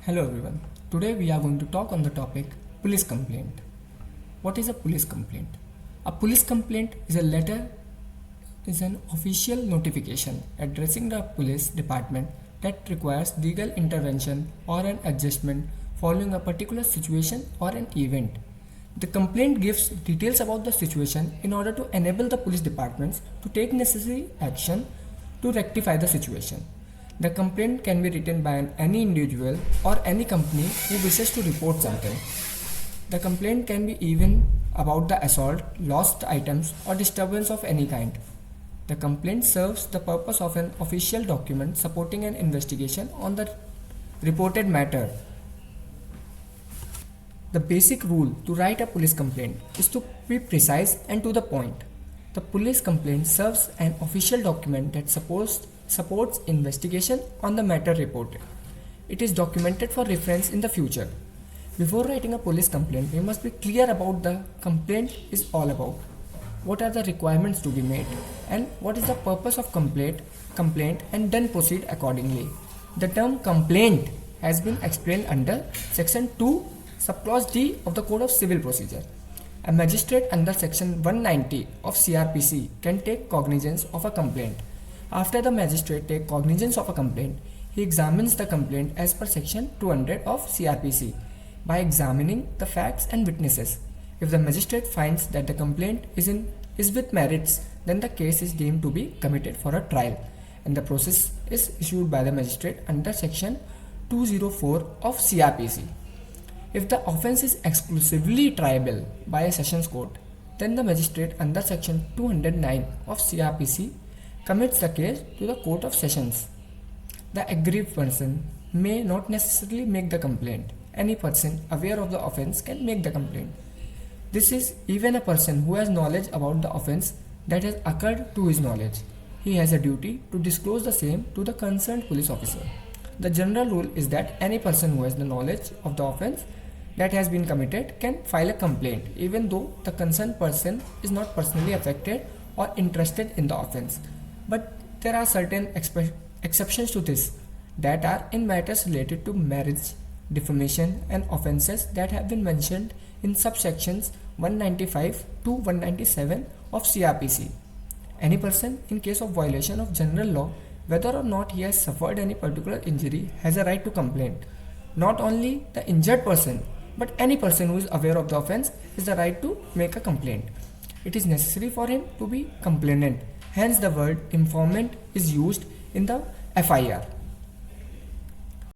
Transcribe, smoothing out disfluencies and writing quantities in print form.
Hello everyone. Today we are going to talk on the topic police complaint. What is a police complaint? A police complaint is an official notification addressing the police department that requires legal intervention or an adjustment following a particular situation or an event. The complaint gives details about the situation in order to enable the police departments to take necessary action to rectify the situation. The complaint can be written by any individual or any company who wishes to report something. The complaint can be even about the assault, lost items, or disturbance of any kind. The complaint serves the purpose of an official document supporting an investigation on the reported matter. The basic rule to write a police complaint is to be precise and to the point. The police complaint serves an official document that supports investigation on the matter reported. It is documented for reference in the future. Before writing a police complaint, we must be clear about the complaint is all about. What are the requirements to be made and what is the purpose of complaint and then proceed accordingly. The term complaint has been explained under section 2 subclause D of the Code of Civil Procedure. A magistrate under section 190 of CRPC can take cognizance of a complaint. After the magistrate takes cognizance of a complaint, he examines the complaint as per section 200 of CRPC by examining the facts and witnesses. If the magistrate finds that the complaint is with merits, then the case is deemed to be committed for a trial and the process is issued by the magistrate under section 204 of CRPC. If the offence is exclusively triable by a sessions court, then the magistrate under section 209 of CRPC commits the case to the Court of Sessions. The aggrieved person may not necessarily make the complaint. Any person aware of the offence can make the complaint. This is even a person who has knowledge about the offence that has occurred to his knowledge. He has a duty to disclose the same to the concerned police officer. The general rule is that any person who has the knowledge of the offence that has been committed can file a complaint even though the concerned person is not personally affected or interested in the offence. But there are certain exceptions to this that are in matters related to marriage, defamation and offences that have been mentioned in subsections 195 to 197 of CRPC. Any person in case of violation of general law, whether or not he has suffered any particular injury, has a right to complain. Not only the injured person, but any person who is aware of the offence has the right to make a complaint. It is necessary for him to be complainant. Hence the word informant is used in the FIR.